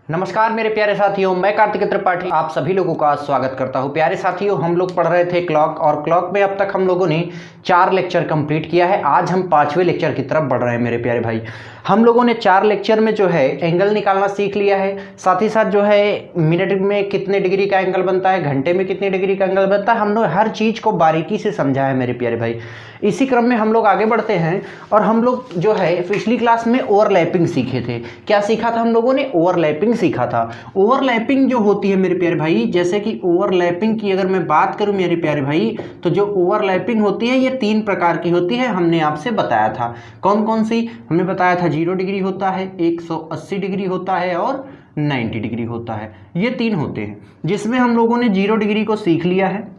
नमस्कार मेरे प्यारे साथियों, मैं कार्तिक त्रिपाठी आप सभी लोगों का स्वागत करता हूं। प्यारे साथियों, हम लोग पढ़ रहे थे क्लॉक और क्लॉक में अब तक हम लोगों ने 4 लेक्चर कंप्लीट किया है। आज हम 5वें लेक्चर की तरफ बढ़ रहे हैं मेरे प्यारे भाई। हम लोगों ने 4 लेक्चर में जो है एंगल निकालना सीख लिया है, साथ ही साथ जो है मिनट में कितने डिग्री का एंगल बनता है, घंटे में कितने डिग्री का एंगल बनता है, हम लोग हर चीज़ को बारीकी से समझा है मेरे प्यारे भाई। इसी क्रम में हम लोग आगे बढ़ते हैं और हम लोग जो है पिछली क्लास में ओवरलैपिंग सीखे थे। क्या सीखा था हम लोगों ने? ओवरलैपिंग सीखा था। ओवरलैपिंग जो होती है मेरे प्यारे भाई, जैसे कि ओवरलैपिंग की अगर मैं बात करूं मेरे प्यारे भाई, तो जो ओवरलैपिंग होती है ये 3 प्रकार की होती है। हमने आपसे बताया था कौन कौन सी। हमने बताया था 0 डिग्री होता है, 180 डिग्री होता है और 90 डिग्री होता है। ये 3 होते हैं, जिसमें हम लोगों ने 0 डिग्री को सीख लिया है,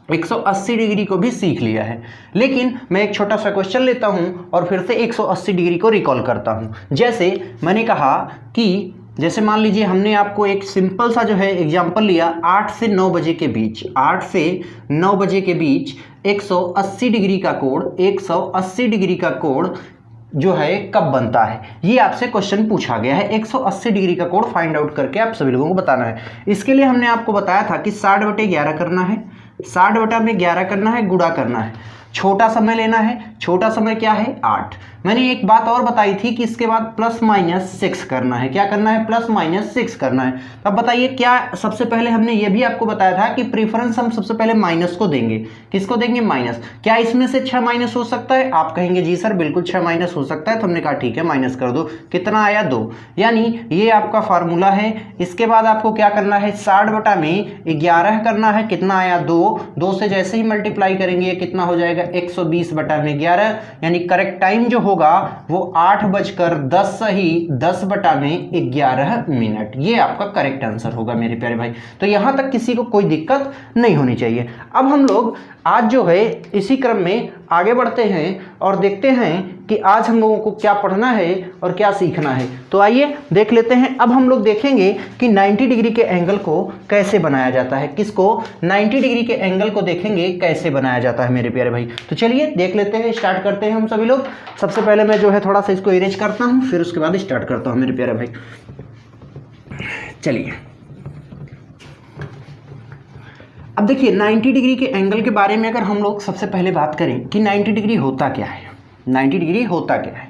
180 डिग्री को भी सीख लिया है। लेकिन मैं एक छोटा सा क्वेश्चन लेता हूं और फिर से 180 डिग्री को रिकॉल करता हूं। जैसे मैंने कहा कि जैसे मान लीजिए हमने आपको एक सिंपल सा जो है एग्जांपल लिया, 8 से 9 बजे के बीच, 8 से 9 बजे के बीच 180 डिग्री का कोण, 180 डिग्री का कोण जो है कब बनता है, ये आपसे क्वेश्चन पूछा गया है। 180 डिग्री का कोण फाइंड आउट करके आप सभी लोगों को बताना है। इसके लिए हमने आपको बताया था कि 60/11 करना है, 60/11 करना है, गुणा करना है। छोटा समय लेना है, छोटा समय क्या है 8। मैंने एक बात और बताई थी कि इसके बाद +-6 करना है। क्या करना है? +-6 करना है। अब बताइए क्या, सबसे पहले हमने ये भी आपको बताया था कि प्रीफरेंस हम सबसे पहले माइनस को देंगे। किसको देंगे? माइनस। क्या इसमें से 6 माइनस हो सकता है? आप कहेंगे जी सर बिल्कुल 6 माइनस हो सकता है। तो हमने कहा ठीक है माइनस कर दो। कितना आया? 2। यानी ये आपका फार्मूला है। इसके बाद आपको क्या करना है? 60/11 करना है। कितना आया? 2। 2 से जैसे ही मल्टीप्लाई करेंगे कितना हो जाएगा? 120/11। यानी करेक्ट टाइम जो होगा वो 8:10 सही 10/11 ये आपका करेक्ट आंसर होगा मेरे प्यारे भाई। तो यहां तक किसी को कोई दिक्कत नहीं होनी चाहिए। अब हम लोग आज जो है इसी क्रम में आगे बढ़ते हैं और देखते हैं कि आज हम लोगों को क्या पढ़ना है और क्या सीखना है। तो आइए देख लेते हैं। अब हम लोग देखेंगे कि 90 डिग्री के एंगल को कैसे बनाया जाता है। किसको? 90 डिग्री के एंगल को देखेंगे कैसे बनाया जाता है मेरे प्यारे भाई। तो चलिए देख लेते हैं, स्टार्ट करते हैं हम सभी लोग। सबसे पहले मैं जो है थोड़ा सा इसको इरेज करता हूँ, फिर उसके बाद स्टार्ट करता हूँ मेरे प्यारे भाई। चलिए अब देखिए 90 डिग्री के एंगल के बारे में अगर हम लोग सबसे पहले बात करें कि 90 डिग्री होता क्या है। 90 डिग्री होता क्या है?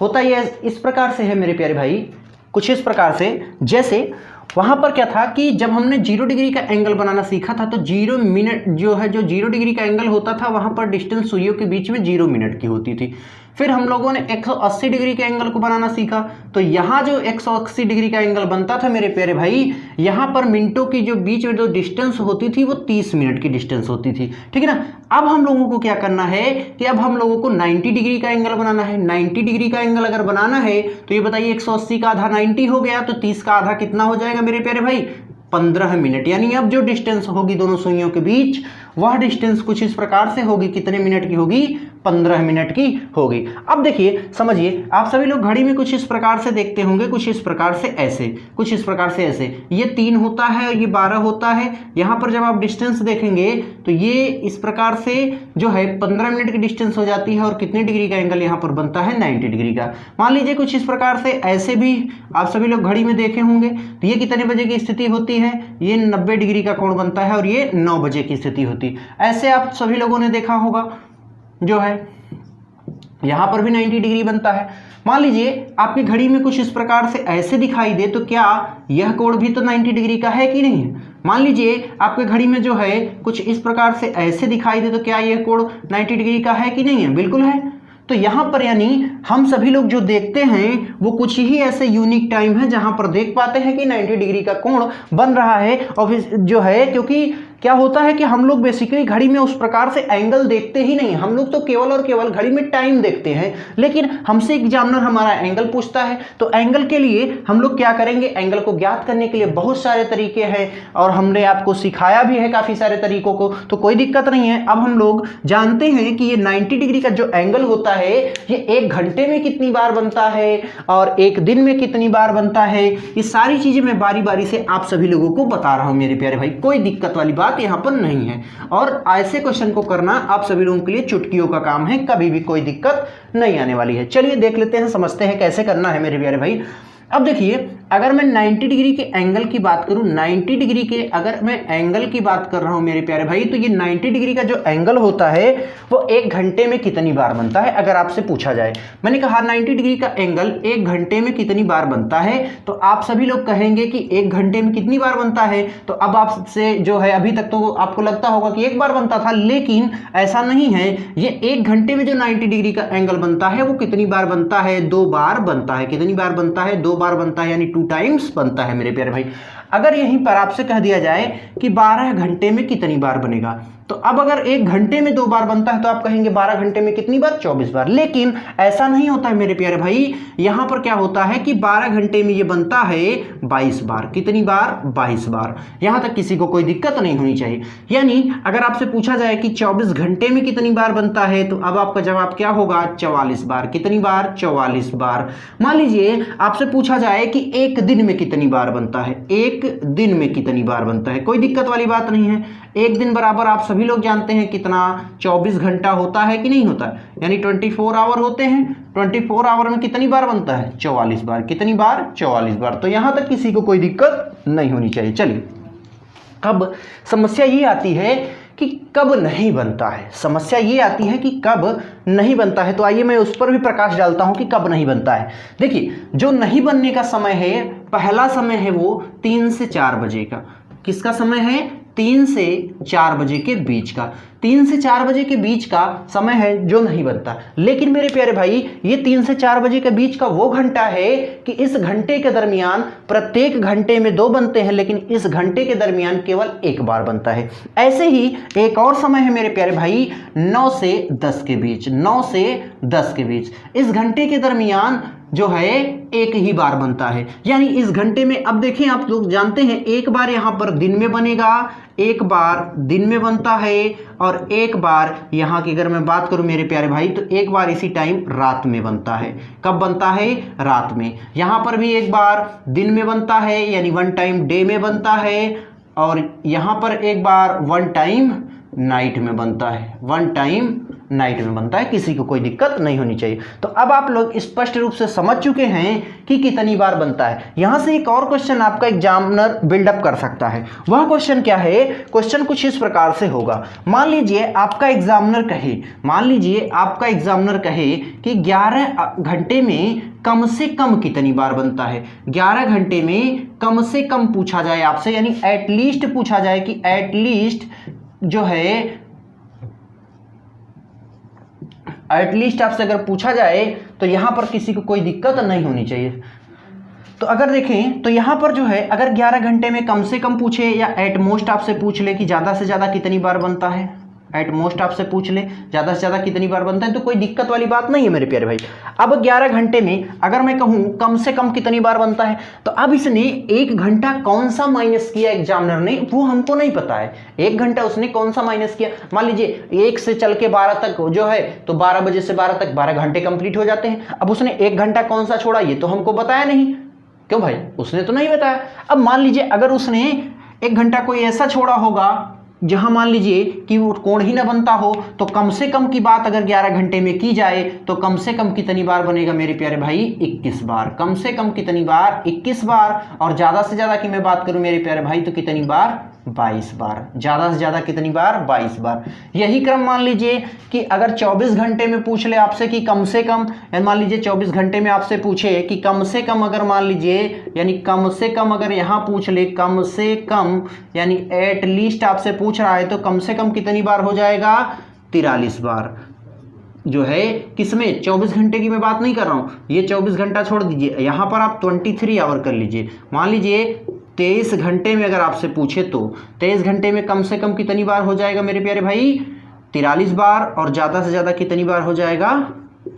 होता ये इस प्रकार से है मेरे प्यारे भाई, कुछ इस प्रकार से। जैसे वहाँ पर क्या था कि जब हमने 0 डिग्री का एंगल बनाना सीखा था तो 0 मिनट जो है, जो 0 डिग्री का एंगल होता था वहाँ पर डिस्टेंस सुइयों के बीच में 0 मिनट की होती थी। फिर हम लोगों ने 180 डिग्री के एंगल को बनाना सीखा, तो यहाँ जो 180 डिग्री का एंगल बनता था मेरे प्यारे भाई, यहाँ पर मिनटों की जो बीच में जो डिस्टेंस होती थी वो 30 मिनट की डिस्टेंस होती थी। ठीक है ना। अब हम लोगों को क्या करना है कि अब हम लोगों को 90 डिग्री का एंगल बनाना है। 90 डिग्री का एंगल अगर बनाना है तो ये बताइए 180 का आधा 90 हो गया, तो 30 का आधा कितना हो जाएगा मेरे प्यारे भाई? 15 मिनट। यानी अब जो डिस्टेंस होगी दोनों सुइयों के बीच वह डिस्टेंस कुछ इस प्रकार से होगी। कितने मिनट की होगी? 15 मिनट की होगी। अब देखिए समझिए, आप सभी लोग घड़ी में कुछ इस प्रकार से देखते होंगे, कुछ इस प्रकार से ऐसे, कुछ इस प्रकार से ऐसे। ये 3 होता है, ये 12 होता है। यहाँ पर जब आप डिस्टेंस देखेंगे तो ये इस प्रकार से जो है 15 मिनट की डिस्टेंस हो जाती है और कितने डिग्री का एंगल यहाँ पर बनता है? 90 डिग्री का। मान लीजिए कुछ इस प्रकार से ऐसे भी आप सभी लोग घड़ी में देखे होंगे। तो ये कितने बजे की स्थिति होती है? ये 90 डिग्री का कोण बनता है और ये 9 बजे की स्थिति होती है। ऐसे आप सभी लोगों ने देखा होगा जो है यहां पर भी 90 डिग्री बनता है। मान लीजिए आपकी घड़ी में कुछ इस प्रकार से ऐसे दिखाई दे, तो क्या यह कोण भी तो 90 डिग्री का है कि नहीं है? मान लीजिए आपके घड़ी में जो है कुछ इस प्रकार से ऐसे दिखाई दे, तो क्या यह कोण 90 डिग्री का है कि नहीं है? बिल्कुल है। तो यहाँ पर यानी हम सभी लोग जो देखते हैं वो कुछ ही ऐसे यूनिक टाइम है जहां पर देख पाते हैं कि 90 डिग्री का कोण बन रहा है। और जो है क्योंकि क्या होता है कि हम लोग बेसिकली घड़ी में उस प्रकार से एंगल देखते ही नहीं। हम लोग तो केवल और केवल घड़ी में टाइम देखते हैं, लेकिन हमसे एग्जामिनर हमारा एंगल पूछता है। तो एंगल के लिए हम लोग क्या करेंगे? एंगल को ज्ञात करने के लिए बहुत सारे तरीके हैं और हमने आपको सिखाया भी है काफ़ी सारे तरीकों को, तो कोई दिक्कत नहीं है। अब हम लोग जानते हैं कि ये 90 डिग्री का जो एंगल होता है ये 1 घंटे में कितनी बार बनता है और 1 दिन में कितनी बार बनता है। ये सारी चीज़ें मैं बारी बारी से आप सभी लोगों को बता रहा हूँ मेरे प्यारे भाई, कोई दिक्कत वाली बात यहां पर नहीं है। और ऐसे क्वेश्चन को करना आप सभी लोगों के लिए चुटकियों का काम है, कभी भी कोई दिक्कत नहीं आने वाली है। चलिए देख लेते हैं, समझते हैं कैसे करना है मेरे प्यारे भाई। अब देखिए अगर मैं 90 डिग्री के एंगल की बात करूं, 90 डिग्री के अगर मैं एंगल की बात कर रहा हूं मेरे प्यारे भाई, तो ये 90 डिग्री का जो एंगल होता है वो 1 घंटे में कितनी बार बनता है अगर आपसे पूछा जाए। मैंने कहा 90 डिग्री का एंगल 1 घंटे में कितनी बार बनता है, तो आप सभी लोग कहेंगे कि 1 घंटे में कितनी बार बनता है। तो अब आपसे जो है, अभी तक तो आपको लगता होगा कि 1 बार बनता था, लेकिन ऐसा नहीं है। ये 1 घंटे में जो 90 डिग्री का एंगल बनता है वो कितनी बार बनता है, 2 बार बनता है। कितनी बार बनता है, 2 बार बनता है, यानी 2 टाइम्स बनता है मेरे प्यारे भाई। अगर यहीं पर आपसे कह दिया जाए कि 12 घंटे में कितनी बार बनेगा, तो अब अगर 1 घंटे में 2 बार बनता है तो आप कहेंगे 12 घंटे में कितनी बार, 24 बार। लेकिन ऐसा नहीं होता है मेरे प्यारे भाई, यहां पर क्या होता है कि 12 घंटे में ये बनता है 22 बार। कितनी बार, 22 बार। यहां तक किसी को कोई दिक्कत नहीं होनी चाहिए। यानी अगर आपसे पूछा जाए कि 24 घंटे में कितनी बार बनता है, तो अब आपका जवाब क्या होगा, 44 बार। कितनी बार, 44 बार। मान लीजिए आपसे पूछा जाए कि 1 दिन में कितनी बार बनता है, 1 दिन में कितनी बार बनता है, कोई दिक्कत वाली बात नहीं है। 1 दिन बराबर आप सभी लोग जानते हैं कितना, 24 घंटा होता है कि नहीं होता है, यानी 24 आवर होते हैं। 24 आवर में कितनी बार बनता है, 44 बार। कितनी बार, 44 बार। तो यहां तक किसी को कोई दिक्कत नहीं होनी चाहिए। चलिए, अब समस्या ये आती है कि कब नहीं बनता है। समस्या ये आती है कि कब नहीं बनता है। तो आइए मैं उस पर भी प्रकाश डालता हूं कि कब नहीं बनता है। देखिए, जो नहीं बनने का समय है, पहला समय है वो 3 से 4 बजे का। किसका समय है, 3 से 4 बजे के बीच का। 3 से 4 बजे के बीच का समय है जो नहीं बनता। लेकिन मेरे प्यारे भाई, ये 3 से 4 बजे के बीच का वो घंटा है कि इस घंटे के दरमियान, प्रत्येक घंटे में 2 बनते हैं, लेकिन इस घंटे के दरमियान केवल 1 बार बनता है। ऐसे ही एक और समय है मेरे प्यारे भाई, 9 से 10 के बीच। 9 से 10 के बीच इस घंटे के दरमियान जो है 1 ही बार बनता है। यानी इस घंटे में, अब देखें, आप लोग जानते हैं 1 बार यहां पर दिन में बनेगा, 1 बार दिन में बनता है, और 1 बार यहां की अगर मैं बात करूं मेरे प्यारे भाई, तो 1 बार इसी टाइम रात में बनता है। कब बनता है, रात में। यहां पर भी 1 बार दिन में बनता है, यानी 1 टाइम डे में बनता है, और यहां पर 1 बार 1 टाइम नाइट में बनता है। 1 टाइम नाइट में बनता है। किसी को कोई दिक्कत नहीं होनी चाहिए। तो अब आप लोग स्पष्ट रूप से समझ चुके हैं कि कितनी बार बनता है। यहां से एक और क्वेश्चन आपका एग्जामिनर बिल्डअप कर सकता है। वह क्वेश्चन क्या है, क्वेश्चन कुछ इस प्रकार से होगा। मान लीजिए आपका एग्जामिनर कहे कि 11 घंटे में कम से कम कितनी बार बनता है। 11 घंटे में कम से कम पूछा जाए आपसे, यानी एटलीस्ट पूछा जाए कि एटलीस्ट जो है, एटलीस्ट आपसे अगर पूछा जाए तो यहां पर किसी को कोई दिक्कत नहीं होनी चाहिए। तो अगर देखें तो यहां पर जो है, अगर 11 घंटे में कम से कम पूछे या एट मोस्ट आपसे पूछ ले कि ज्यादा से ज्यादा कितनी बार बनता है, एट मोस्ट आपसे पूछ ले ज्यादा से ज्यादा कितनी बार बनता है, तो कोई दिक्कत वाली बात नहीं है मेरे प्यारे भाई। अब 11 घंटे में अगर मैं कहूं कम से कम कितनी बार बनता है, तो अब इसने 1 घंटा कौन सा माइनस किया एग्जामिनर ने, वो हमको नहीं पता है। 1 घंटा उसने कौन सा माइनस किया। मान लीजिए 1 से चल के 12 तक जो है, तो 12 बजे से 12 तक 12 घंटे कंप्लीट हो जाते हैं। अब उसने 1 घंटा कौन सा छोड़ा, ये तो हमको बताया नहीं। क्यों भाई, उसने तो नहीं बताया। अब मान लीजिए अगर उसने 1 घंटा कोई ऐसा छोड़ा होगा जहां मान लीजिए कि वो कोण ही ना बनता हो, तो कम से कम की बात अगर 11 घंटे में की जाए तो कम से कम कितनी बार बनेगा मेरे प्यारे भाई, 21 बार। कम से कम कितनी बार, 21 बार। और ज्यादा से ज्यादा की मैं बात करूं मेरे प्यारे भाई, तो कितनी बार, 22 बार। ज्यादा से ज्यादा कितनी बार, 22 बार। यही क्रम मान लीजिए कि अगर 24 घंटे में पूछ ले आपसे कि कम से कम, मान लीजिए 24 घंटे में आपसे पूछे कि कम से कम, अगर मान लीजिए यानी कम से कम अगर यहां पूछ ले कम से कम, यानी एट लीस्ट आपसे पूछ रहा है, तो कम से कम कितनी बार हो जाएगा, 43 बार जो है। किसमें, 24 घंटे की मैं बात नहीं कर रहा हूं, ये 24 घंटा छोड़ दीजिए, यहां पर आप 23 आवर कर लीजिए। मान लीजिए 23 घंटे में अगर आपसे पूछे तो 23 घंटे में कम से कम कितनी बार हो जाएगा मेरे प्यारे भाई, 43 बार। और ज़्यादा से ज़्यादा कितनी बार हो जाएगा,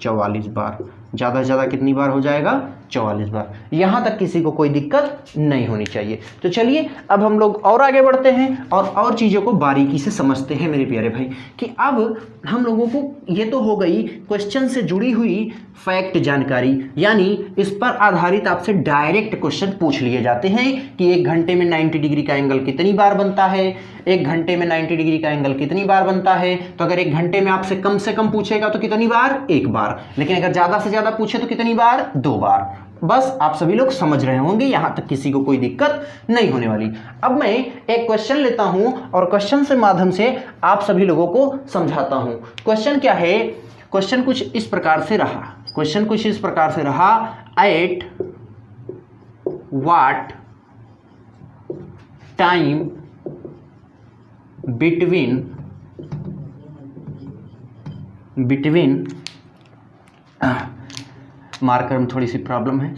44 बार। ज़्यादा से ज़्यादा कितनी बार हो जाएगा, 44 बार। यहाँ तक किसी को कोई दिक्कत नहीं होनी चाहिए। तो चलिए अब हम लोग और आगे बढ़ते हैं और चीज़ों को बारीकी से समझते हैं मेरे प्यारे भाई, कि अब हम लोगों को ये तो हो गई क्वेश्चन से जुड़ी हुई फैक्ट जानकारी, यानी इस पर आधारित आपसे डायरेक्ट क्वेश्चन पूछ लिए जाते हैं कि 1 घंटे में 90 डिग्री का एंगल कितनी बार बनता है, 1 घंटे में 90 डिग्री का एंगल कितनी बार बनता है। तो अगर 1 घंटे में आपसे कम से कम पूछेगा तो कितनी बार, 1 बार। लेकिन अगर ज़्यादा से ज़्यादा पूछे तो कितनी बार, 2 बार। बस आप सभी लोग समझ रहे होंगे, यहाँ तक किसी को कोई दिक्कत नहीं होने वाली। अब मैं एक क्वेश्चन लेता हूँ और क्वेश्चन से माध्यम से आप सभी लोगों को समझाता हूँ। क्वेश्चन क्या है? क्वेश्चन कुछ इस प्रकार से रहा, eight what time between marker में थोड़ी सी प्रॉब्लम है,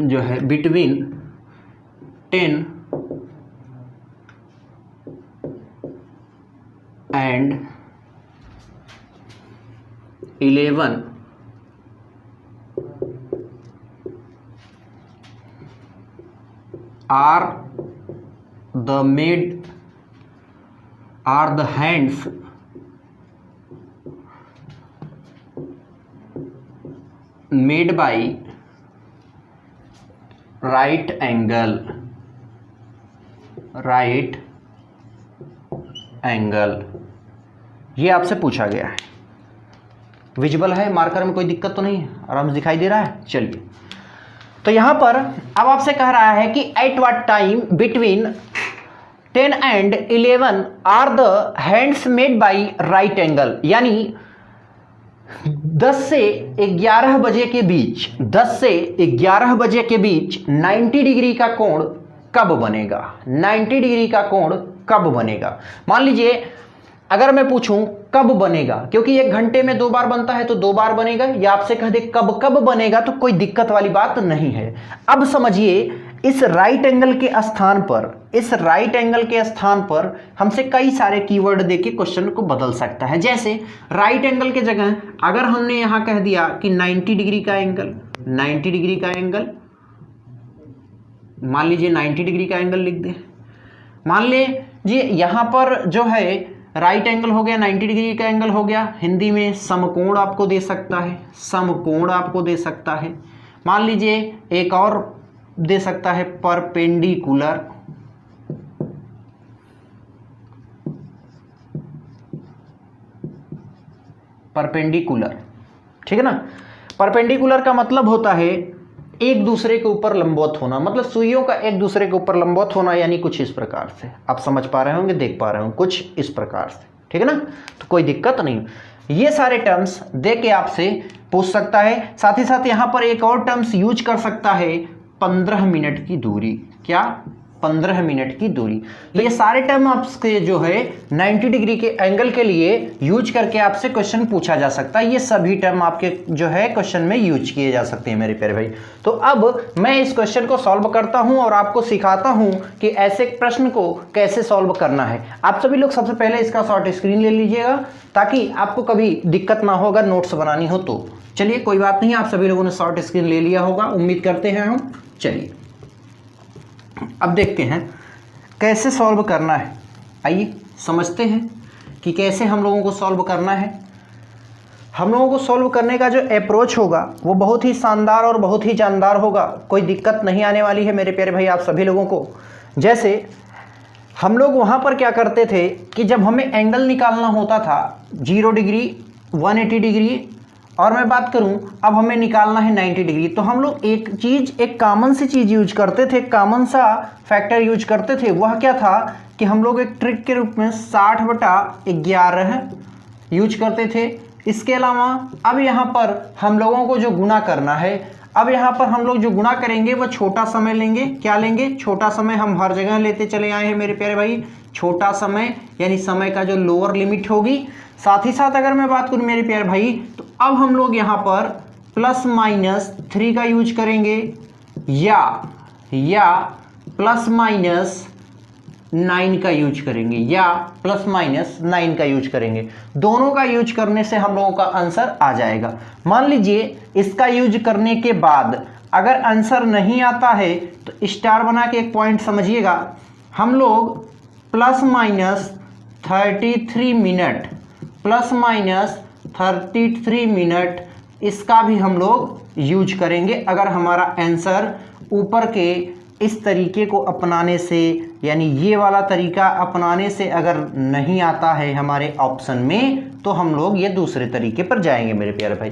जो है between 10 and 11 are the hands made by right angle, ये आपसे पूछा गया है। विजिबल है मार्कर में, कोई दिक्कत तो नहीं है, आराम से दिखाई दे रहा है। चलिए, तो यहां पर अब आपसे कह रहा है कि at what time between 10 and 11 are the hands made by right angle, यानी 10 से 11 बजे के बीच 90 डिग्री का कोण कब बनेगा? 90 डिग्री का कोण कब बनेगा? मान लीजिए अगर मैं पूछूं कब बनेगा, क्योंकि 1 घंटे में 2 बार बनता है तो 2 बार बनेगा, या आपसे कह दे कब बनेगा, तो कोई दिक्कत वाली बात नहीं है। अब समझिए, इस राइट एंगल के स्थान पर हमसे कई सारे कीवर्ड देके क्वेश्चन को बदल सकता है। जैसे राइट एंगल के जगह अगर हमने यहां कह दिया कि 90 डिग्री का एंगल, मान लीजिए 90 डिग्री का एंगल लिख दे। मान लीजिए यहां पर जो है राइट एंगल हो गया, 90 डिग्री का एंगल हो गया, हिंदी में समकोण आपको दे सकता है, मान लीजिए एक और दे सकता है परपेंडिकुलर, ठीक है ना। परपेंडिकुलर का मतलब होता है एक दूसरे के ऊपर लंबवत होना, मतलब सुइयों का एक दूसरे के ऊपर लंबवत होना, यानी कुछ इस प्रकार से। आप समझ पा रहे होंगे, देख पा रहे होंगे, कुछ इस प्रकार से, ठीक है ना। तो कोई दिक्कत नहीं, ये सारे टर्म्स दे के आपसे पूछ सकता है। साथ ही साथ यहाँ पर एक और टर्म्स यूज कर सकता है, 15 मिनट की दूरी। क्या? 15 मिनट की दूरी। तो ये सारे टर्म आपसे जो है 90 डिग्री के एंगल के लिए यूज करके आपसे क्वेश्चन पूछा जा सकता है। ये सभी टर्म आपके जो है क्वेश्चन में यूज किए जा सकते हैं मेरे प्यारे भाई। तो अब मैं इस क्वेश्चन को सॉल्व करता हूं और आपको सिखाता हूं कि ऐसे प्रश्न को कैसे सॉल्व करना है। आप सभी लोग सबसे पहले इसका शॉर्ट स्क्रीन ले लीजिएगा ताकि आपको कभी दिक्कत ना होगा नोट्स बनानी हो तो। चलिए कोई बात नहीं, आप सभी लोगों ने शॉर्ट स्क्रीन ले लिया होगा, उम्मीद करते हैं हम। चलिए अब देखते हैं कैसे सॉल्व करना है। आइए समझते हैं कि कैसे हम लोगों को सॉल्व करना है। हम लोगों को सॉल्व करने का जो अप्रोच होगा वो बहुत ही शानदार और बहुत ही जानदार होगा, कोई दिक्कत नहीं आने वाली है मेरे प्यारे भाई आप सभी लोगों को। जैसे हम लोग वहाँ पर क्या करते थे कि जब हमें एंगल निकालना होता था 0 डिग्री, 180 डिग्री, और मैं बात करूं अब हमें निकालना है 90 डिग्री, तो हम लोग एक कॉमन सी चीज़ यूज करते थे, कॉमन सा फैक्टर यूज करते थे। वह क्या था कि हम लोग एक ट्रिक के रूप में 60/11 यूज करते थे। इसके अलावा अब यहाँ पर हम लोगों को जो गुना करना है, अब यहाँ पर हम लोग जो गुणा करेंगे वह छोटा समय लेंगे। क्या लेंगे? छोटा समय। हम हर जगह लेते चले आए हैं मेरे प्यारे भाई, छोटा समय, यानी समय का जो लोअर लिमिट होगी। साथ ही साथ अगर मैं बात करूं मेरे प्यारे भाई, तो अब हम लोग यहाँ पर +-3 का यूज करेंगे या +-9 का यूज करेंगे, या +-9 का यूज करेंगे। दोनों का यूज करने से हम लोगों का आंसर आ जाएगा। मान लीजिए इसका यूज करने के बाद अगर आंसर नहीं आता है तो स्टार बना के एक पॉइंट समझिएगा। हम लोग +-33 मिनट इसका भी हम लोग यूज करेंगे अगर हमारा आंसर ऊपर के इस तरीके को अपनाने से, यानी ये वाला तरीका अपनाने से अगर नहीं आता है हमारे ऑप्शन में, तो हम लोग ये दूसरे तरीके पर जाएंगे मेरे प्यारे भाई।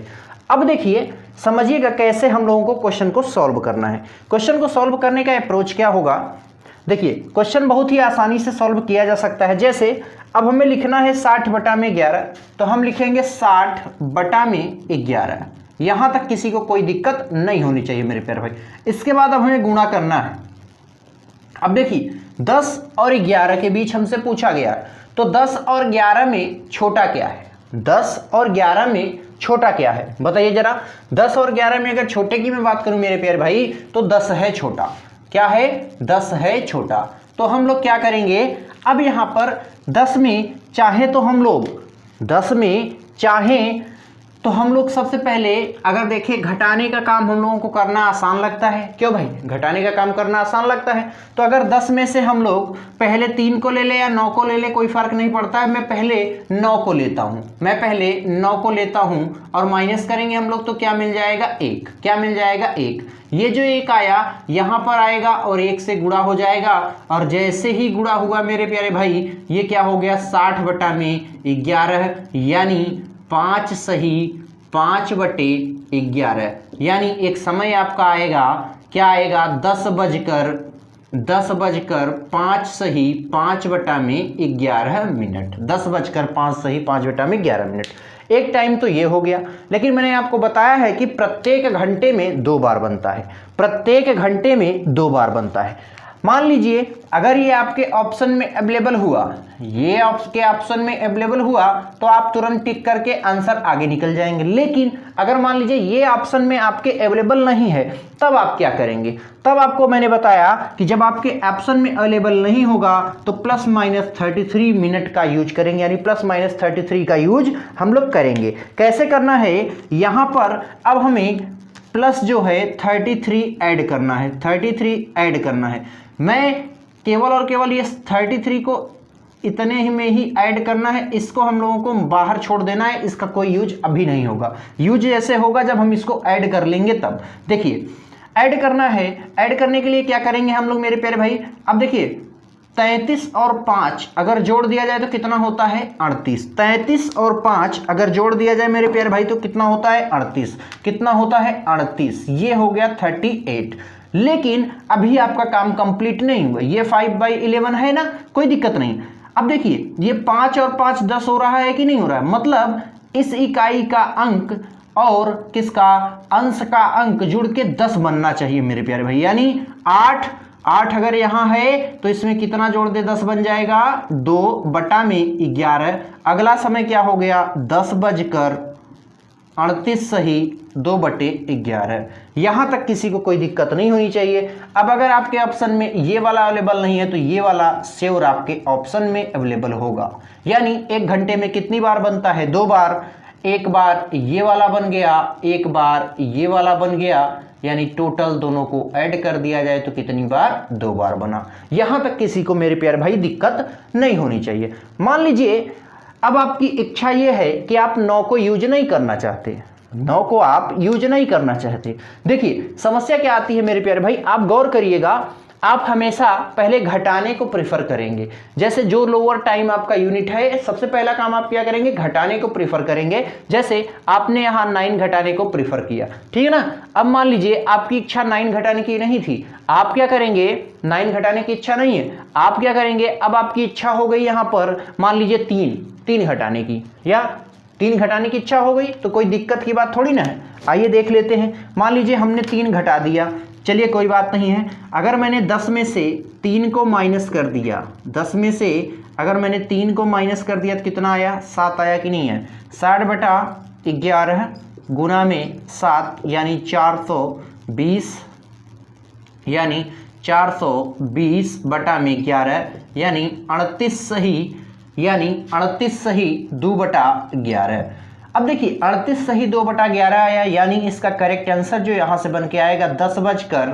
अब देखिए समझिएगा कैसे हम लोगों को क्वेश्चन को सॉल्व करना है। क्वेश्चन को सॉल्व करने का अप्रोच क्या होगा, देखिए क्वेश्चन बहुत ही आसानी से सॉल्व किया जा सकता है। जैसे अब हमें लिखना है 60/11, तो हम लिखेंगे 60/11। यहां तक किसी को कोई दिक्कत नहीं होनी चाहिए मेरे प्यारे भाई। इसके बाद अब हमें गुणा करना है। अब देखिए 10 और 11 के बीच हमसे पूछा गया, तो 10 और 11 में छोटा क्या है, 10 और 11 में छोटा क्या है बताइए जरा। 10 और 11 में अगर छोटे की मैं बात करूं मेरे प्यारे भाई, तो 10 है छोटा। क्या है, 10 है छोटा। तो हम लोग क्या करेंगे, अब यहां पर 10 में चाहे तो हम लोग 10 में चाहें तो हम लोग सबसे पहले अगर देखें घटाने का काम हम लोगों को करना आसान लगता है। क्यों भाई, घटाने का काम करना आसान लगता है। तो अगर 10 में से हम लोग पहले 3 को ले ले या 9 को ले ले, कोई फर्क नहीं पड़ता है। मैं पहले 9 को लेता हूं, मैं पहले 9 को लेता हूं और माइनस करेंगे हम लोग, तो क्या मिल जाएगा 1। क्या मिल जाएगा 1। ये जो 1 आया यहां पर आएगा और 1 से गुणा हो जाएगा, और जैसे ही गुणा हुआ मेरे प्यारे भाई ये क्या हो गया 60/11, यानी 5 सही 5/11, यानी एक समय आपका आएगा, क्या आएगा 10 बजकर 5 सही 5/11 मिनट। 10 बजकर 5 सही 5/11 मिनट। एक टाइम तो ये हो गया, लेकिन मैंने आपको बताया है कि प्रत्येक घंटे में 2 बार बनता है, प्रत्येक घंटे में 2 बार बनता है। मान लीजिए अगर ये आपके ऑप्शन में अवेलेबल हुआ, ये आपके ऑप्शन में अवेलेबल हुआ, तो आप तुरंत टिक करके आंसर आगे निकल जाएंगे। लेकिन अगर मान लीजिए ये ऑप्शन में आपके अवेलेबल नहीं है, तब आप क्या करेंगे। तब आपको मैंने बताया कि जब आपके ऑप्शन में अवेलेबल नहीं होगा तो +-33 मिनट का यूज करेंगे, यानी +-33 का यूज हम लोग करेंगे। कैसे करना है, यहां पर अब हमें प्लस जो है 33 ऐड करना है, 33 ऐड करना है। मैं केवल और केवल ये 33 को इतने ही में ही ऐड करना है, इसको हम लोगों को बाहर छोड़ देना है। इसका कोई यूज अभी नहीं होगा, यूज ऐसे होगा जब हम इसको ऐड कर लेंगे तब। देखिए ऐड करना है, ऐड करने के लिए क्या करेंगे हम लोग मेरे प्यारे भाई। अब देखिए 33 और 5 अगर जोड़ दिया जाए तो कितना होता है 38। 33 और 5 अगर जोड़ दिया जाए मेरे प्यारे भाई तो कितना होता है 38। कितना होता है 38, ये हो गया 38। लेकिन अभी आपका काम कंप्लीट नहीं हुआ, ये 5/11 है ना, कोई दिक्कत नहीं। अब देखिए ये 5 और 5 10 हो रहा है कि नहीं हो रहा है, मतलब इस इकाई का अंक और किसका अंश का अंक जुड़ के 10 बनना चाहिए मेरे प्यारे भाई। यानी 8 अगर यहां है तो इसमें कितना जोड़ दे 10 बन जाएगा 2/11। अगला समय क्या हो गया 10 बजकर 38 सही 2/11। यहां तक किसी को कोई दिक्कत नहीं होनी चाहिए। अब अगर आपके ऑप्शन में ये वाला अवेलेबल नहीं है तो ये वाला श्योर आपके ऑप्शन में अवेलेबल होगा। यानी 1 घंटे में कितनी बार बनता है 2 बार। एक बार ये वाला बन गया, एक बार ये वाला बन गया, यानी टोटल दोनों को ऐड कर दिया जाए तो कितनी बार 2 बार बना। यहां तक किसी को मेरे प्यारे भाई दिक्कत नहीं होनी चाहिए। मान लीजिए अब आपकी इच्छा यह है कि आप 9 को यूज नहीं करना चाहते, 9 को आप यूज नहीं करना चाहते। देखिए समस्या क्या आती है मेरे प्यारे भाई, आप गौर करिएगा। आप हमेशा पहले घटाने को प्रेफर करेंगे। जैसे जो लोअर टाइम आपका यूनिट है, सबसे पहला काम आप क्या करेंगे घटाने को प्रेफर करेंगे। जैसे आपने यहाँ 9 घटाने को प्रेफर किया, ठीक है ना। अब मान लीजिए आपकी इच्छा 9 घटाने की नहीं थी, आप क्या करेंगे 9 घटाने की इच्छा नहीं है, आप क्या करेंगे अब आपकी इच्छा हो गई यहाँ पर मान लीजिए 3 घटाने की, या 3 घटाने की इच्छा हो गई तो कोई दिक्कत की बात थोड़ी ना है। आइए देख लेते हैं। मान लीजिए हमने 3 घटा दिया, चलिए कोई बात नहीं है। अगर मैंने 10 में से 3 को माइनस कर दिया, 10 में से अगर मैंने 3 को माइनस कर दिया तो कितना आया 7 आया कि नहीं है। 60/11 गुना में 7 यानी 420, यानी 420/11 यानी 38 सही, यानी 38 सही 2/11। अब देखिए 38 सही 2/11 आया, यानी इसका करेक्ट आंसर जो यहां से बन के आएगा 10 बजकर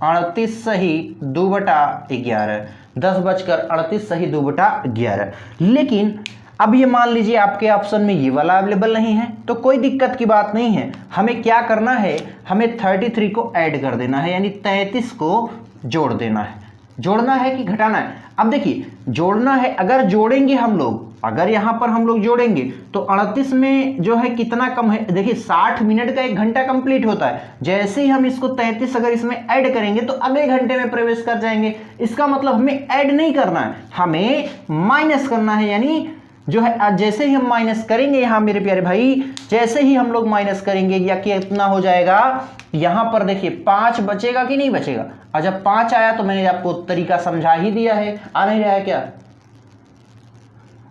38 सही 2/11, 10 बजकर 38 सही 2/11। लेकिन अब ये मान लीजिए आपके ऑप्शन में ये वाला अवेलेबल नहीं है तो कोई दिक्कत की बात नहीं है। हमें क्या करना है, हमें 33 को ऐड कर देना है, यानी 33 को जोड़ देना है। जोड़ना है कि घटाना है? अब देखिए जोड़ना है, अगर जोड़ेंगे हम लोग, अगर यहाँ पर हम लोग जोड़ेंगे तो 38 में जो है कितना कम है, देखिए 60 मिनट का 1 घंटा कंप्लीट होता है। जैसे ही हम इसको 33 अगर इसमें ऐड करेंगे तो अगले घंटे में प्रवेश कर जाएंगे। इसका मतलब हमें ऐड नहीं करना है, हमें माइनस करना है। यानी जो है जैसे ही हम माइनस करेंगे यहाँ मेरे प्यारे भाई, जैसे ही हम लोग माइनस करेंगे या कितना हो जाएगा, यहाँ पर देखिए 5 बचेगा कि नहीं बचेगा। और जब 5 आया तो मैंने आपको तरीका समझा ही दिया है। आ नहीं रहा है क्या?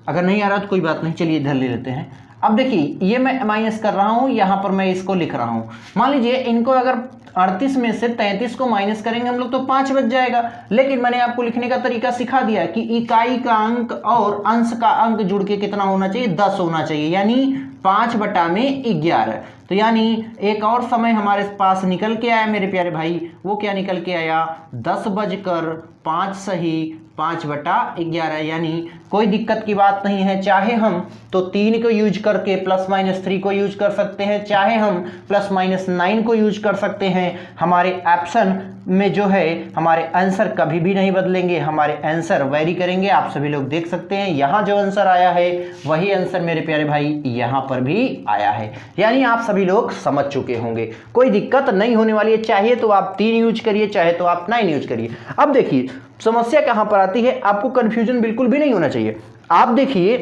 अगर नहीं आ रहा तो कोई बात नहीं, चलिए इधर ले लेते हैं। अब देखिए ये मैं माइनस कर रहा हूं, यहां पर मैं इसको लिख रहा हूं। मान लीजिए इनको अगर 38 में से 33 को माइनस करेंगे हम लोग तो 5 बच जाएगा। लेकिन मैंने आपको लिखने का तरीका सिखा दिया कि इकाई का अंक और अंश का अंक जुड़ के कितना होना चाहिए, 10 होना चाहिए, यानी 5/11। तो यानी एक और समय हमारे पास निकल के आया मेरे प्यारे भाई, वो क्या निकल के आया, 10:05 सही 5/11। यानी कोई दिक्कत की बात नहीं है, चाहे हम तो 3 को यूज करके +-3 को यूज कर सकते हैं, चाहे हम +-9 को यूज कर सकते हैं। हमारे ऑप्शन में जो है हमारे आंसर कभी भी नहीं बदलेंगे, हमारे आंसर वेरी करेंगे। आप सभी लोग देख सकते हैं यहाँ जो आंसर आया है वही आंसर मेरे प्यारे भाई यहाँ पर भी आया है। यानी आप सभी लोग समझ चुके होंगे, कोई दिक्कत नहीं होने वाली है। चाहे तो आप 3 यूज करिए, चाहे तो आप 9 यूज करिए। अब देखिए समस्या कहां पर आती है, आपको कंफ्यूजन बिल्कुल भी नहीं होना चाहिए। आप देखिए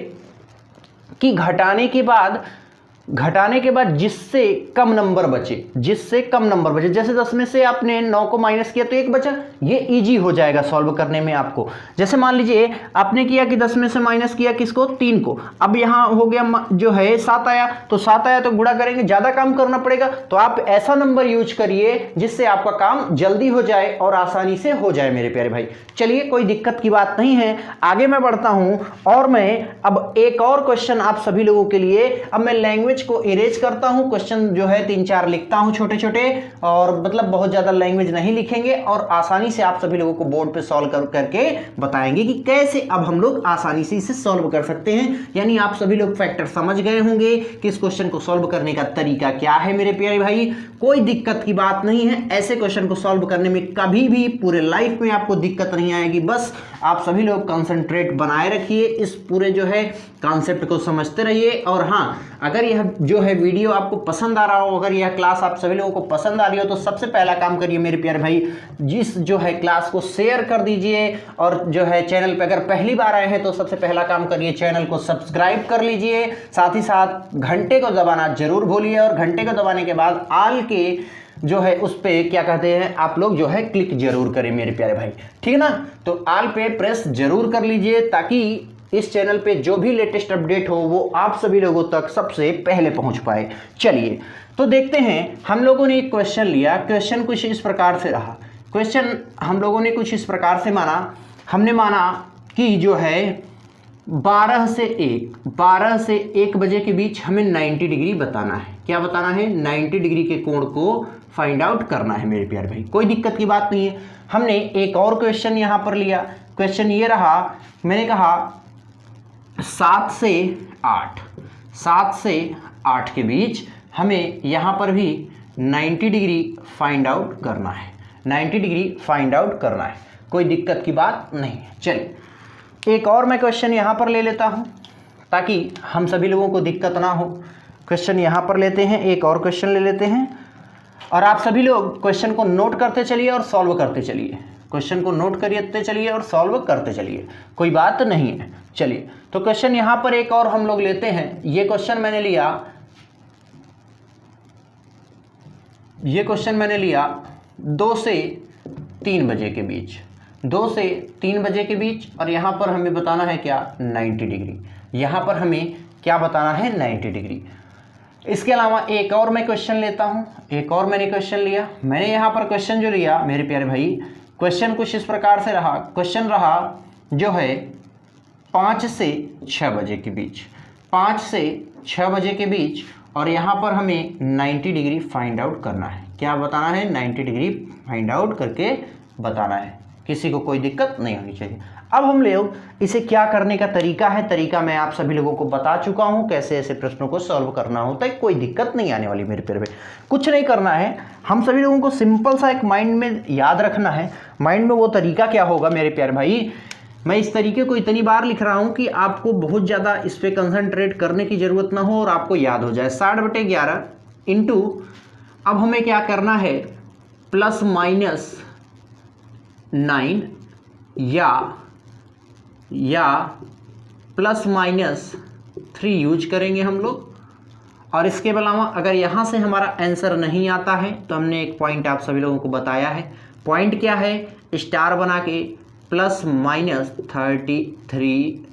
कि घटाने के बाद जिससे कम नंबर बचे, जैसे 10 में से आपने 9 को माइनस किया तो 1 बचा, ये इजी हो जाएगा सॉल्व करने में आपको। जैसे मान लीजिए आपने किया कि 10 में से माइनस किया किसको, 3 को। अब यहाँ हो गया जो है 7 आया, तो 7 आया तो गुणा करेंगे, ज़्यादा काम करना पड़ेगा। तो आप ऐसा नंबर यूज करिए जिससे आपका काम जल्दी हो जाए और आसानी से हो जाए मेरे प्यारे भाई। चलिए कोई दिक्कत की बात नहीं है, आगे मैं बढ़ता हूँ और मैं अब एक और क्वेश्चन आप सभी लोगों के लिए, अब मैं लैंग्वेज को इरेज करता हूं, क्वेश्चन जो है 3-4 लिखता हूं छोटे छोटे, और मतलब बहुत ज्यादा लैंग्वेज नहीं लिखेंगे और आसानी से आप सभी लोगों को बोर्ड पे सॉल्व करके बताएंगे कि कैसे अब हम लोग आसानी से इसे सॉल्व कर सकते हैं। यानी आप सभी लोग फैक्टर समझ गए होंगे कि इस क्वेश्चन को सॉल्व करने का तरीका क्या है मेरे प्यारे भाई। कोई दिक्कत की बात नहीं है, ऐसे क्वेश्चन को सॉल्व करने में कभी भी पूरे लाइफ में आपको दिक्कत नहीं आएगी। बस आप सभी लोग कंसंट्रेट बनाए रखिए, इस पूरे जो है कॉन्सेप्ट को समझते रहिए। और हाँ, अगर यह जो है वीडियो आपको पसंद आ रहा हो, अगर यह क्लास आप सभी लोगों को पसंद आ रही हो, तो सबसे पहला काम करिए मेरे प्यारे भाई, जिस जो है क्लास को शेयर कर दीजिए। और जो है चैनल पे अगर पहली बार आए हैं तो सबसे पहला काम करिए, चैनल को सब्सक्राइब कर लीजिए। साथ ही साथ घंटे को दबाना जरूर भूलिए, और घंटे को दबाने के बाद आल के जो है उस पे क्या कहते हैं आप लोग जो है क्लिक जरूर करें मेरे प्यारे भाई, ठीक है ना। तो आल पे प्रेस जरूर कर लीजिए ताकि इस चैनल पे जो भी लेटेस्ट अपडेट हो वो आप सभी लोगों तक सबसे पहले पहुंच पाए। चलिए तो देखते हैं, हम लोगों ने एक क्वेश्चन लिया, क्वेश्चन कुछ इस प्रकार से रहा। क्वेश्चन हम लोगों ने कुछ इस प्रकार से माना, हमने माना कि जो है 12 से 1 बजे के बीच हमें 90 डिग्री बताना है। क्या बताना है? 90 डिग्री के कोण को फाइंड आउट करना है मेरे प्यारे भाई। कोई दिक्कत की बात नहीं है। हमने एक और क्वेश्चन यहाँ पर लिया, क्वेश्चन ये रहा, मैंने कहा 7 से 8 के बीच हमें यहाँ पर भी 90 डिग्री फाइंड आउट करना है, 90 डिग्री फाइंड आउट करना है। कोई दिक्कत की बात नहीं है। चलिए एक और मैं क्वेश्चन यहाँ पर ले लेता हूँ ताकि हम सभी लोगों को दिक्कत ना हो। क्वेश्चन यहाँ पर लेते हैं, एक और क्वेश्चन ले लेते हैं, और आप सभी लोग क्वेश्चन को नोट करते चलिए और सॉल्व करते चलिए। क्वेश्चन को नोट करते चलिए और सॉल्व करते चलिए, कोई बात नहीं है। चलिए तो क्वेश्चन यहाँ पर एक और हम लोग लेते हैं। ये क्वेश्चन मैंने लिया 2 से 3 बजे के बीच, 2 से 3 बजे के बीच, और यहाँ पर हमें बताना है क्या? 90 डिग्री। यहाँ पर हमें क्या बताना है? 90 डिग्री। इसके अलावा एक और मैं क्वेश्चन लेता हूँ, एक और मैंने क्वेश्चन लिया। मैंने यहाँ पर क्वेश्चन जो लिया मेरे प्यारे भाई, क्वेश्चन कुछ इस प्रकार से रहा। क्वेश्चन रहा जो है 5 से 6 बजे के बीच, 5 से 6 बजे के बीच, और यहाँ पर हमें 90 डिग्री फाइंड आउट करना है। क्या बताना है? 90 डिग्री फाइंड आउट करके बताना है। किसी को कोई दिक्कत नहीं होनी चाहिए। अब हम लोग इसे क्या करने का तरीका है, तरीका मैं आप सभी लोगों को बता चुका हूं, कैसे ऐसे प्रश्नों को सॉल्व करना होता है, कोई दिक्कत नहीं आने वाली मेरे प्यारे भाई। कुछ नहीं करना है, हम सभी लोगों को सिंपल सा एक माइंड में याद रखना है। माइंड में वो तरीका क्या होगा मेरे प्यारे भाई, मैं इस तरीके को इतनी बार लिख रहा हूं कि आपको बहुत ज़्यादा इस पर कंसंट्रेट करने की ज़रूरत ना हो और आपको याद हो जाए। 60/11 इंटू, अब हमें क्या करना है, +-9 या +-3 यूज करेंगे हम लोग। और इसके अलावा अगर यहाँ से हमारा आंसर नहीं आता है तो हमने एक पॉइंट आप सभी लोगों को बताया है। पॉइंट क्या है, स्टार बना के +-33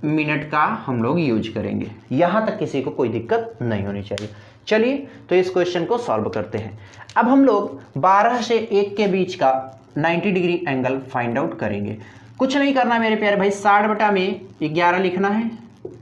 मिनट का हम लोग यूज करेंगे। यहाँ तक किसी को कोई दिक्कत नहीं होनी चाहिए। चलिए तो इस क्वेश्चन को सॉल्व करते हैं। अब हम लोग 12 से 1 के बीच का 90 डिग्री एंगल फाइंड आउट करेंगे। कुछ नहीं करना मेरे प्यारे भाई, 60/11 लिखना है,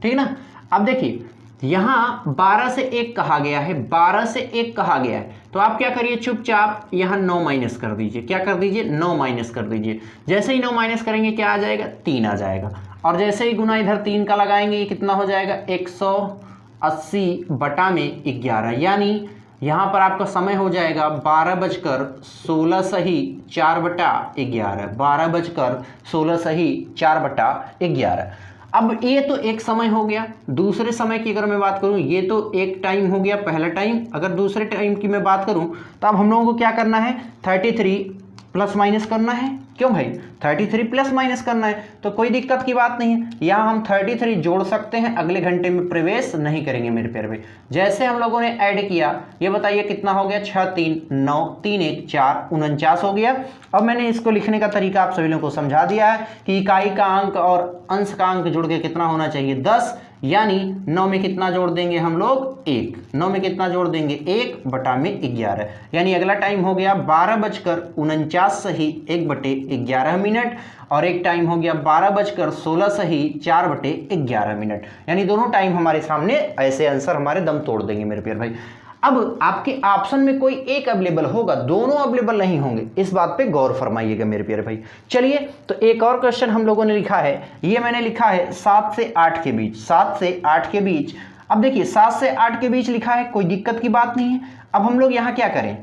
ठीक ना। अब देखिए यहाँ 12 से 1 कहा गया है, 12 से 1 कहा गया है, तो आप क्या करिए, चुपचाप यहाँ 9 माइनस कर दीजिए। क्या कर दीजिए, 9 माइनस कर दीजिए। जैसे ही 9 माइनस करेंगे क्या आ जाएगा, 3 आ जाएगा। और जैसे ही गुना इधर 3 का लगाएंगे ये कितना हो जाएगा, 180/11, यानी यहाँ पर आपका समय हो जाएगा 12:16 सही 4/11, 12:16 सही 4/11। अब ये तो एक समय हो गया। दूसरे समय की अगर मैं बात करूं, ये तो एक टाइम हो गया, पहला टाइम। अगर दूसरे टाइम की मैं बात करूं तो अब हम लोगों को क्या करना है, 33 प्लस माइनस करना है। क्यों भाई, 33 प्लस माइनस करना है, तो कोई दिक्कत की बात नहीं है। यहाँ हम 33 जोड़ सकते हैं, अगले घंटे में प्रवेश नहीं करेंगे मेरे प्यारे भाई। जैसे हम लोगों ने ऐड किया, ये बताइए कितना हो गया, 6 3 9 3 1 4 49 हो गया। अब मैंने इसको लिखने का तरीका आप सभी लोगों को समझा दिया है कि इकाई का अंक और अंश का अंक जुड़ के कितना होना चाहिए, 10, यानी 9 में कितना जोड़ देंगे हम लोग, 1। 9 में कितना जोड़ देंगे, 1/11, यानी अगला टाइम हो गया 12:49 सही 1/11 मिनट, और एक टाइम हो गया 12:16 सही 4/11 मिनट, यानी दोनों टाइम हमारे सामने ऐसे आंसर हमारे दम तोड़ देंगे मेरे प्यारे भाई। अब आपके ऑप्शन में कोई एक अवेलेबल होगा, दोनों अवेलेबल नहीं होंगे, इस बात पे गौर फरमाइएगा मेरे प्यारे भाई। चलिए तो एक और क्वेश्चन हम लोगों ने लिखा है, ये मैंने लिखा है 7 से 8 के बीच, 7 से 8 के बीच। अब देखिए 7 से 8 के बीच लिखा है, कोई दिक्कत की बात नहीं है। अब हम लोग यहाँ क्या करें,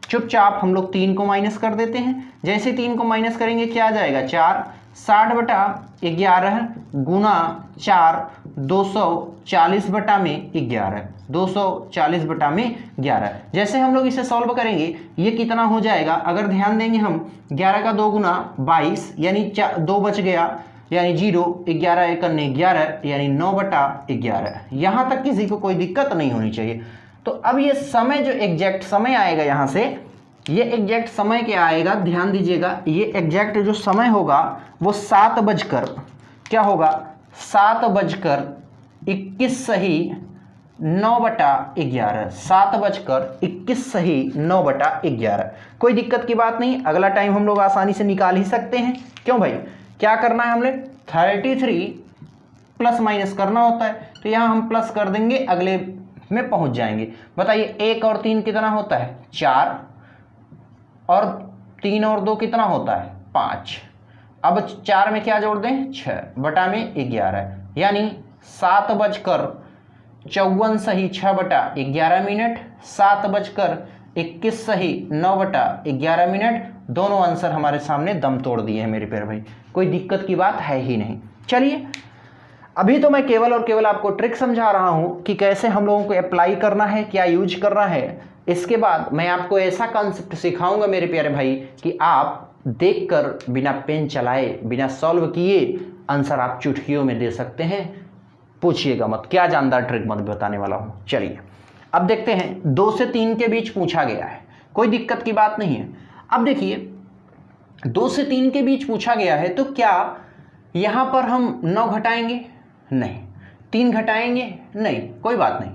चुपचाप हम लोग 3 को माइनस कर देते हैं। जैसे 3 को माइनस करेंगे क्या आ जाएगा, 4। 60/11 गुना 4, 240/11, 240/11। जैसे हम लोग इसे सॉल्व करेंगे ये कितना हो जाएगा, अगर ध्यान देंगे हम, 11 का 2 गुना 22, यानी 2 बच गया, यानी 0, 11 1 11, यानी 9/11। यहाँ तक किसी को कोई दिक्कत नहीं होनी चाहिए। तो अब ये समय जो एग्जैक्ट समय आएगा यहाँ से, ये एग्जैक्ट समय क्या आएगा, ध्यान दीजिएगा, ये एग्जैक्ट जो समय होगा वो 7 बजकर क्या होगा, 7:21 सही 9/11, 7:21 सही 9/11। कोई दिक्कत की बात नहीं, अगला टाइम हम लोग आसानी से निकाल ही सकते हैं। क्यों भाई, क्या करना है हमने, 33 प्लस माइनस करना होता है, तो यहाँ हम प्लस कर देंगे, अगले में पहुंच जाएंगे। बताइए 1 और 3 कितना होता है, 4, और 3 और 2 कितना होता है, 5। अब 4 में क्या जोड़ दें, 6/11, यानी 7:54 सही 6/11 मिनट, 7:21 सही 9/11 मिनट। दोनों आंसर हमारे सामने दम तोड़ दिए हैं मेरे प्यारे भाई, कोई दिक्कत की बात है ही नहीं। चलिए अभी तो मैं केवल और केवल आपको ट्रिक समझा रहा हूं कि कैसे हम लोगों को अप्लाई करना है, क्या यूज करना है। इसके बाद मैं आपको ऐसा कॉन्सेप्ट सिखाऊंगा मेरे प्यारे भाई कि आप देखकर बिना पेन चलाए, बिना सॉल्व किए आंसर आप चुटकियों में दे सकते हैं। पूछिएगा मत, क्या जानदार ट्रिक मत बताने वाला हूं। चलिए अब देखते हैं, 2 से 3 के बीच पूछा गया है, कोई दिक्कत की बात नहीं है। अब देखिए 2 से 3 के बीच पूछा गया है, तो क्या यहां पर हम 9 घटाएंगे, नहीं। 3 घटाएंगे, नहीं, कोई बात नहीं।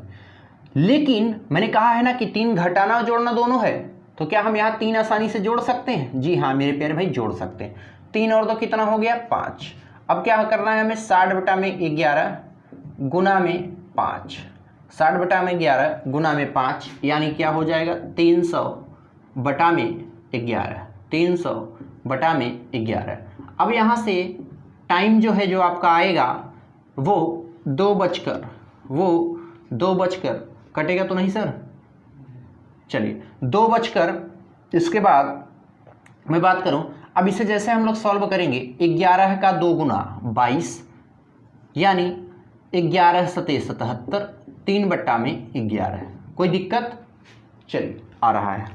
लेकिन मैंने कहा है ना कि 3 घटाना और जोड़ना दोनों है, तो क्या हम यहाँ 3 आसानी से जोड़ सकते हैं, जी हाँ मेरे प्यारे भाई जोड़ सकते हैं। 3 और 2 कितना हो गया, 5। अब क्या करना है हमें, 60/11 गुना में 5, 60/11 गुना में 5, यानी क्या हो जाएगा 300/11, 300 बटा में 11। अब यहाँ से टाइम जो है जो आपका आएगा वो 2 बजकर कटेगा तो नहीं सर, चलिए 2 बजकर, इसके बाद मैं बात करूं, अब इसे जैसे हम लोग सॉल्व करेंगे, 11 का 2 गुना 22 यानी 11 सते 77, 3 बट्टा में 11। कोई दिक्कत? चलिए आ रहा है।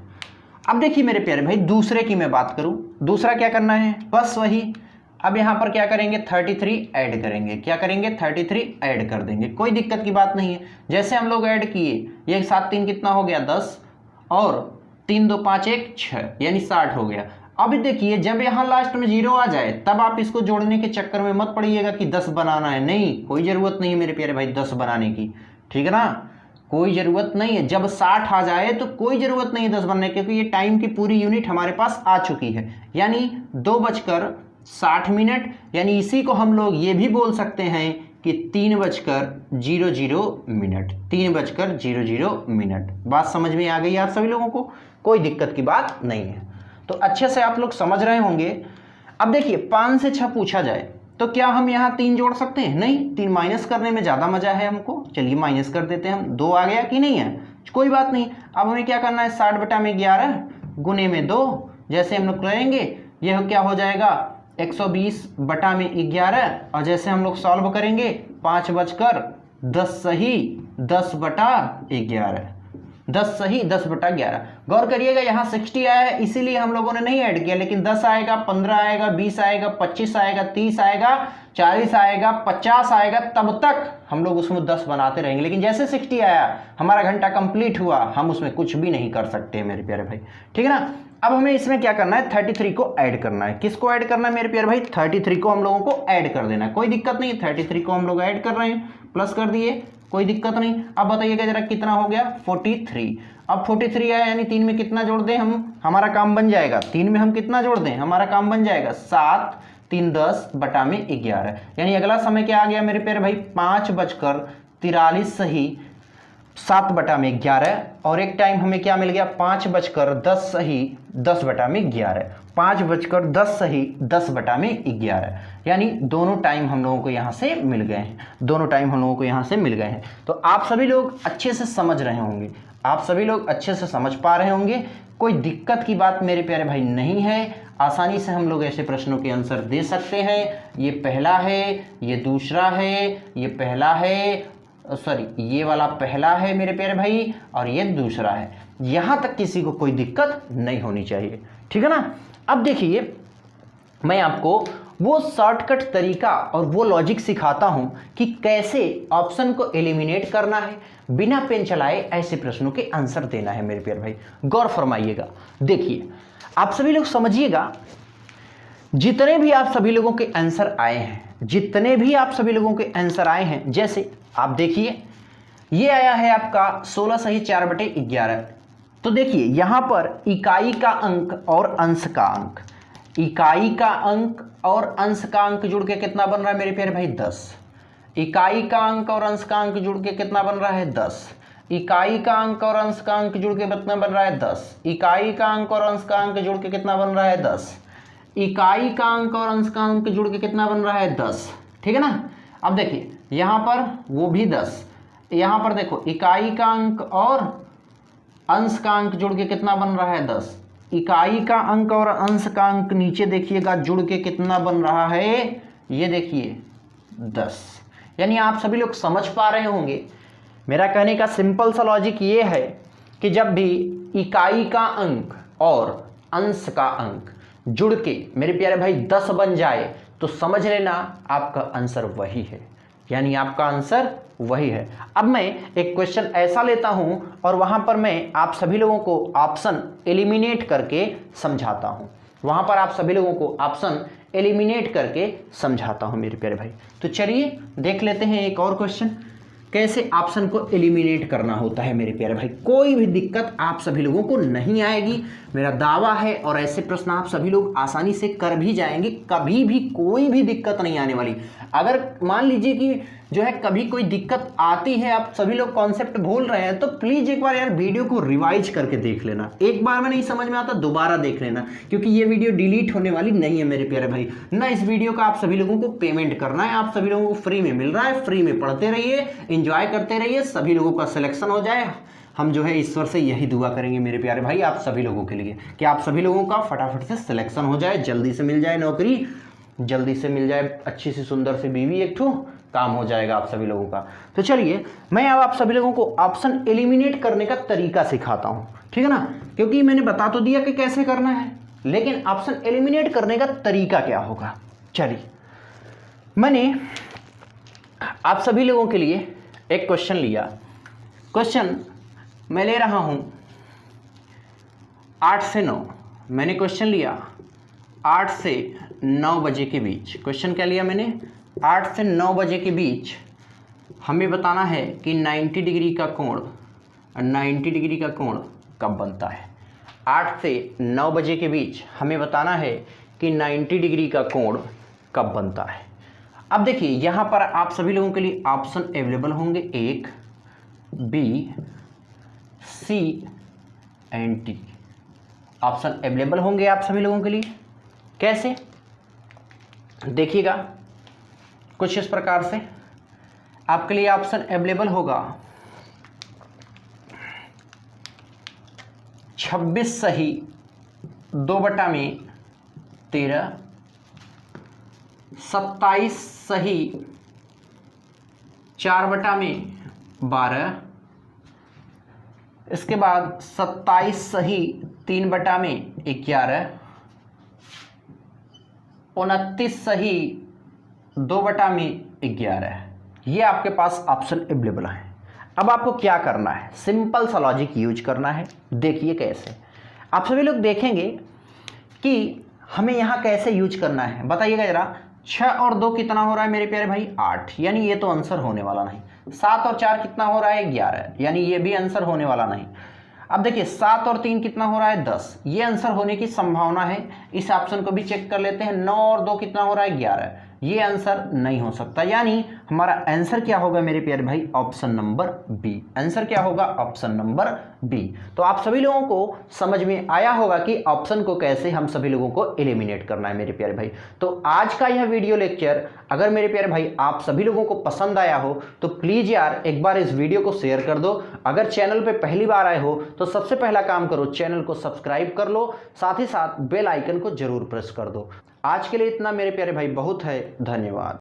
अब देखिए मेरे प्यारे भाई, दूसरे की मैं बात करूं, दूसरा क्या करना है, बस वही। अब यहाँ पर क्या करेंगे, 33 ऐड करेंगे। क्या करेंगे, 33 ऐड कर देंगे, कोई दिक्कत की बात नहीं है। जैसे हम लोग ऐड किए, ये 7 3 कितना हो गया 10, और 3 2 5 1 6 यानी 60 हो गया। अब देखिए जब यहाँ लास्ट में 0 आ जाए तब आप इसको जोड़ने के चक्कर में मत पड़िएगा कि 10 बनाना है, नहीं, कोई ज़रूरत नहीं है मेरे प्यारे भाई 10 बनाने की, ठीक है ना, कोई ज़रूरत नहीं है। जब 60 आ जाए तो कोई ज़रूरत नहीं है 10 बनने की, क्योंकि ये टाइम की पूरी यूनिट हमारे पास आ चुकी है, यानी 2:60, यानी इसी को हम लोग ये भी बोल सकते हैं कि 3:00, 3:00। बात समझ में आ गई आप सभी लोगों को, कोई दिक्कत की बात नहीं है, तो अच्छे से आप लोग समझ रहे होंगे। अब देखिए 5 से 6 पूछा जाए तो क्या हम यहाँ 3 जोड़ सकते हैं? नहीं, 3 माइनस करने में ज़्यादा मजा है हमको, चलिए माइनस कर देते हैं हम। 2 आ गया कि नहीं है, कोई बात नहीं। अब हमें क्या करना है, 60 बटा में 11 गुने में 2, जैसे हम लोग करेंगे यह क्या हो जाएगा 120 बटा में 11, और जैसे हम लोग सॉल्व करेंगे 5:10 सही 10 बटा 11, 10 सही 10 बटा 11। गौर करिएगा यहाँ 60 आया है इसीलिए हम लोगों ने नहीं ऐड किया, लेकिन 10 आएगा, 15 आएगा, 20 आएगा, 25 आएगा, 30 आएगा, 40 आएगा, 50 आएगा, तब तक हम लोग उसमें 10 बनाते रहेंगे। लेकिन जैसे 60 आया, हमारा घंटा कंप्लीट हुआ, हम उसमें कुछ भी नहीं कर सकते मेरे प्यारे भाई, ठीक है ना। अब हमें इसमें क्या करना है, 33 को ऐड करना है। किसको ऐड करना है मेरे प्यारे भाई, 33 को हम लोगों को ऐड कर देना है, कोई दिक्कत नहीं। 33 को हम लोग ऐड कर रहे हैं, प्लस कर दिए, कोई दिक्कत नहीं। अब बताइएगा जरा कितना हो गया, 43। अब 43 आया यानी 3 में कितना जोड़ दें हम, हमारा काम बन जाएगा। 3 में हम कितना जोड़ दें, हमारा काम बन जाएगा 7 3 10 बटा में 11, यानी अगला समय क्या आ गया मेरे प्यारे भाई, 5:43 सही 7 बटा में 11, और एक टाइम हमें क्या मिल गया, 5:10 सही 10 बटा में 11, 5:10 सही 10 बटा में 11, यानी दोनों टाइम हम लोगों को यहाँ से मिल गए हैं, दोनों टाइम हम लोगों को यहाँ से मिल गए हैं। तो आप सभी लोग अच्छे से समझ रहे होंगे, आप सभी लोग अच्छे से समझ पा रहे होंगे, कोई दिक्कत की बात मेरे प्यारे भाई नहीं है। आसानी से हम लोग ऐसे प्रश्नों के आंसर दे सकते हैं। ये पहला है, ये दूसरा है, ये पहला है, सॉरी ये वाला पहला है मेरे प्यारे भाई, और ये दूसरा है। यहाँ तक किसी को कोई दिक्कत नहीं होनी चाहिए, ठीक है ना। अब देखिए मैं आपको वो शॉर्टकट तरीका और वो लॉजिक सिखाता हूँ कि कैसे ऑप्शन को एलिमिनेट करना है, बिना पेन चलाए ऐसे प्रश्नों के आंसर देना है मेरे प्यारे भाई। गौर फरमाइएगा, देखिए आप सभी लोग समझिएगा, जितने भी आप सभी लोगों के आंसर आए हैं, जितने भी आप सभी लोगों के आंसर आए हैं, जैसे आप देखिए ये आया है आपका 16 सही 4/11। तो देखिए यहाँ पर इकाई का अंक और अंश का अंक, इकाई का अंक और अंश का अंक जुड़ के कितना बन रहा है मेरे प्यारे भाई, 10। इकाई का अंक और अंश का अंक जुड़ के कितना बन रहा है, 10। इकाई का अंक और अंश का अंक जुड़ के कितना बन रहा है, 10। इकाई का अंक और अंश का अंक जुड़ के कितना बन रहा है, 10। इकाई का अंक और अंश का अंक जुड़ के कितना बन रहा है, 10, ठीक है ना। अब देखिए यहाँ पर वो भी 10, यहाँ पर देखो इकाई का अंक और अंश का अंक जुड़ के कितना बन रहा है, 10। इकाई का अंक और अंश का अंक नीचे देखिएगा जुड़ के कितना बन रहा है, ये देखिए 10। यानी आप सभी लोग समझ पा रहे होंगे, मेरा कहने का सिंपल सा लॉजिक ये है कि जब भी इकाई का अंक और अंश का अंक जुड़ के मेरे प्यारे भाई 10 बन जाए तो समझ लेना आपका आंसर वही है, यानी आपका आंसर वही है। अब मैं एक क्वेश्चन ऐसा लेता हूं और वहां पर मैं आप सभी लोगों को ऑप्शन एलिमिनेट करके समझाता हूं, वहां पर आप सभी लोगों को ऑप्शन एलिमिनेट करके समझाता हूं मेरे प्यारे भाई। तो चलिए देख लेते हैं एक और क्वेश्चन, कैसे ऑप्शन को एलिमिनेट करना होता है मेरे प्यारे भाई। कोई भी दिक्कत आप सभी लोगों को नहीं आएगी, मेरा दावा है, और ऐसे प्रश्न आप सभी लोग आसानी से कर भी जाएंगे, कभी भी कोई भी दिक्कत नहीं आने वाली। अगर मान लीजिए कि जो है कभी कोई दिक्कत आती है, आप सभी लोग कॉन्सेप्ट भूल रहे हैं, तो प्लीज एक बार यार वीडियो को रिवाइज करके देख लेना। एक बार में नहीं समझ में आता दोबारा देख लेना, क्योंकि ये वीडियो डिलीट होने वाली नहीं है मेरे प्यारे भाई ना। इस वीडियो का आप सभी लोगों को पेमेंट करना है, आप सभी लोगों को फ्री में मिल रहा है, फ्री में पढ़ते रहिए, एंजॉय करते रहिए, सभी लोगों का सिलेक्शन हो जाए। हम जो है ईश्वर से यही दुआ करेंगे मेरे प्यारे भाई आप सभी लोगों के लिए कि आप सभी लोगों का फटाफट से सिलेक्शन हो जाए, जल्दी से मिल जाए नौकरी, जल्दी से मिल जाए अच्छी सी सुंदर सी बीवी, एक ठो काम हो जाएगा आप सभी लोगों का। तो चलिए मैं अब आप सभी लोगों को ऑप्शन एलिमिनेट करने का तरीका सिखाता हूं, ठीक है ना, क्योंकि मैंने बता तो दिया कि कैसे करना है, लेकिन ऑप्शन एलिमिनेट करने का तरीका क्या होगा। चलिए मैंने आप सभी लोगों के लिए एक क्वेश्चन लिया। क्वेश्चन मैं ले रहा हूं 8 से 9, मैंने क्वेश्चन लिया 8 से 9 बजे के बीच। क्वेश्चन क्या लिया मैंने, 8 से 9 बजे के बीच हमें बताना है कि 90 डिग्री का कोण, 90 डिग्री का कोण कब बनता है। 8 से 9 बजे के बीच हमें बताना है कि 90 डिग्री का कोण कब बनता है। अब देखिए यहाँ पर आप सभी लोगों के लिए ऑप्शन अवेलेबल होंगे, एक, B, C and D. Option available होंगे आप सभी लोगों के लिए। कैसे देखिएगा, कुछ इस प्रकार से आपके लिए ऑप्शन अवेलेबल होगा 26 सही 2/13, 27 सही 4/12, इसके बाद 27 सही 3/11, 29 सही 2/11। ये आपके पास ऑप्शन अवेलेबल है। अब आपको क्या करना है, सिंपल सा लॉजिक यूज करना है। देखिए कैसे, आप सभी लोग देखेंगे कि हमें यहाँ कैसे यूज करना है, बताइएगा जरा। 6 और 2 कितना हो रहा है मेरे प्यारे भाई, 8, यानी ये तो आंसर होने वाला नहीं। 7 और 4 कितना हो रहा है, 11, यानी ये भी आंसर होने वाला नहीं। अब देखिए 7 और 3 कितना हो रहा है, 10, ये आंसर होने की संभावना है। इस ऑप्शन को भी चेक कर लेते हैं। 9 और 2 कितना हो रहा है, 11, ये आंसर नहीं हो सकता, यानी हमारा आंसर क्या होगा मेरे प्यारे भाई, ऑप्शन नंबर बी। आंसर क्या होगा, ऑप्शन नंबर बी। तो आप सभी लोगों को समझ में आया होगा कि ऑप्शन को कैसे हम सभी लोगों को एलिमिनेट करना है मेरे प्यारे भाई। तो आज का यह वीडियो लेक्चर अगर मेरे प्यारे भाई आप सभी लोगों को पसंद आया हो तो प्लीज यार एक बार इस वीडियो को शेयर कर दो। अगर चैनल पे पहली बार आए हो तो सबसे पहला काम करो, चैनल को सब्सक्राइब कर लो, साथ ही साथ बेल आइकन को जरूर प्रेस कर दो। आज के लिए इतना मेरे प्यारे भाई, बहुत है, धन्यवाद।